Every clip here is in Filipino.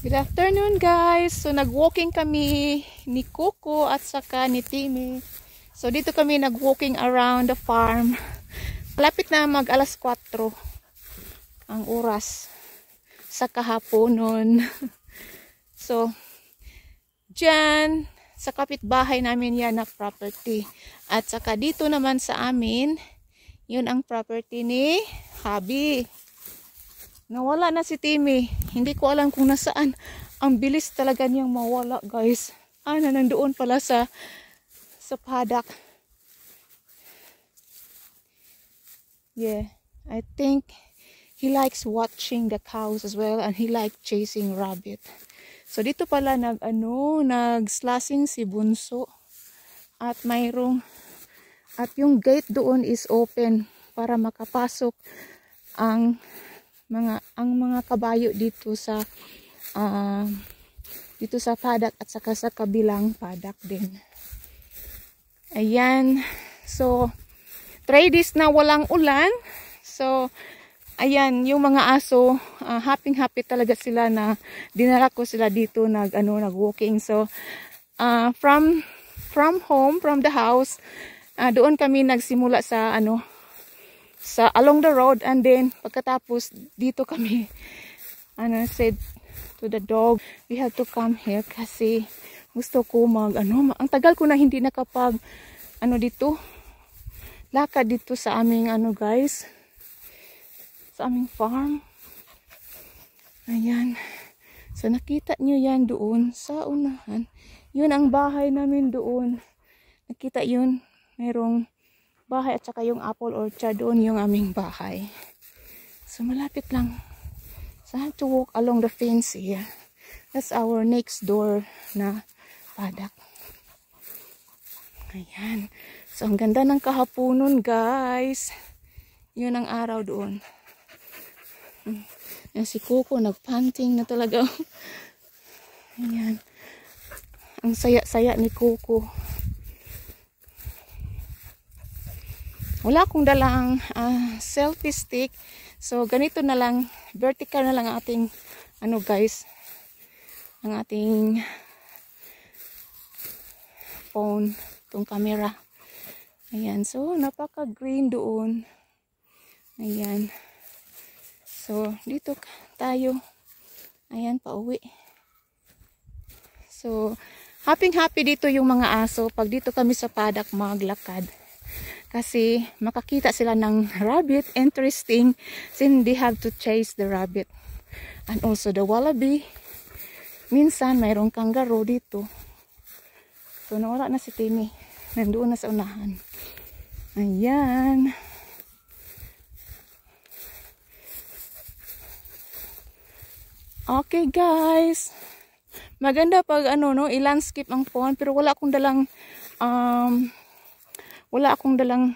Good afternoon guys. So nag-walking kami ni Coco at saka ni Timmy. So dito kami nag-walking around the farm. Malapit na mag alas 4 ang oras sa kahaponon. So dyan sa kapitbahay namin yan na property. At saka dito naman sa amin, yun ang property ni Habi. Nawala na si Timmy. Hindi ko alam kung nasaan. Ang bilis talaga niyang mawala, guys. Nandoon pala sa paddock. Yeah, I think he likes watching the cows as well, and he likes chasing rabbit. So dito pala nag-slashing si Bunso. At yung gate doon is open para makapasok ang mga kabayo dito sa paddock at saka sa kabilang paddock din. Ayan. So 3 days na walang ulan. So ayan, yung mga aso, happy talaga sila na dinala ko sila dito nag-walking. So from the house, doon kami nagsimula sa along the road, and then pagkatapos dito kami said to the dog, we have to come here kasi gusto ko ang tagal ko na hindi nakapag dito lakad dito sa aming guys, sa aming farm. Ayan, so nakita nyo yan doon sa unahan, yun ang bahay namin doon. Nakita yun, merong bahay at saka yung apple orchard, doon yung aming bahay. So malapit lang. So I have to walk along the fence here. That's our next door na paddock. Ayan. So ang ganda ng kahaponon, guys. Yun ang araw doon. Yan si Coco, nagpanting na talaga. Ayan. Ang saya-saya ni Coco. Wala akong dalang selfie stick. So ganito na lang, vertical na lang ang ating guys, ang ating phone, itong camera. Ayan, so napaka green doon. Ayan. So dito tayo. Ayan, pauwi. So happy dito yung mga aso pag dito kami sa paddock maglakad. Kasi makakita sila ng rabbit. Interesting, since they have to chase the rabbit. And also the wallaby. Minsan mayroong kangaroo dito. So nawala na si Timmy. Nandoon na sa unahan. Ayan. Okay guys. Maganda pag i-landscape ang phone. Pero wala akong dalang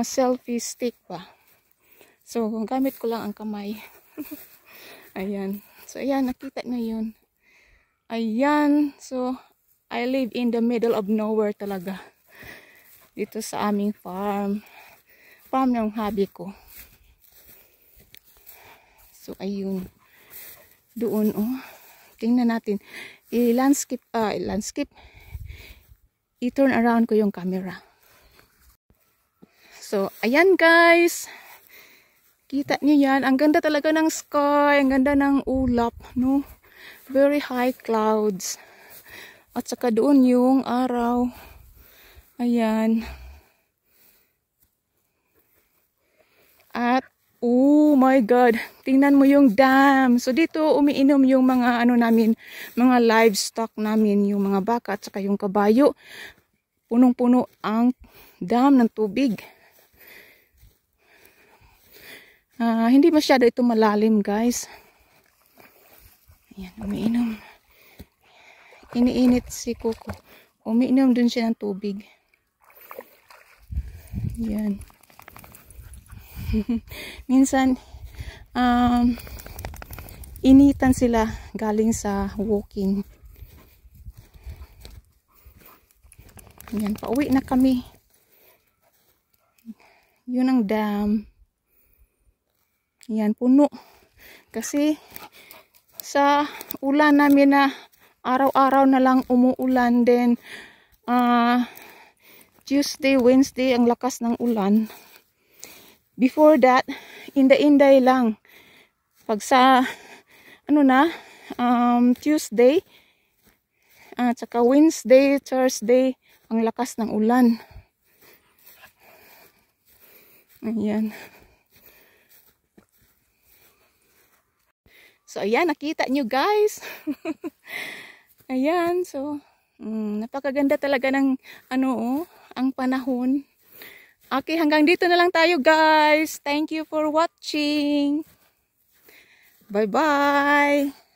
selfie stick pa. So, gamit ko lang ang kamay. Ayan. So, ayan. Nakita na yun. Ayan. So, I live in the middle of nowhere talaga. Dito sa aming farm. Farm ng hobby ko. So, ayun. Doon, tingnan natin. I-landscape. I-turn around ko yung camera. So, ayan guys. Kita nyo yan. Ang ganda talaga ng sky. Ang ganda ng ulap, no? Very high clouds. At saka doon yung araw. Ayan. At, oh my God. Tingnan mo yung dam. So, dito umiinom yung mga namin, mga livestock namin, yung mga baka at saka yung kabayo. Punong-puno ang dam ng tubig. Hindi masyado ito malalim, guys. Ayan, umiinom. Iniinit si Coco. Umiinom dun siya ng tubig. Ayan. Minsan, initan sila galing sa walking. Ayan, pauwi na kami. Yun ang dam. Ayan, puno. Kasi sa ulan namin na araw-araw na lang umuulan. Then Tuesday, Wednesday ang lakas ng ulan. Before that, inday-inday lang. Pag sa Tuesday at saka Wednesday, Thursday ang lakas ng ulan. Ayan. So, ayan, nakita nyo guys. Ayan, so, napakaganda talaga ng, ang panahon. Okay, hanggang dito na lang tayo guys. Thank you for watching. Bye-bye.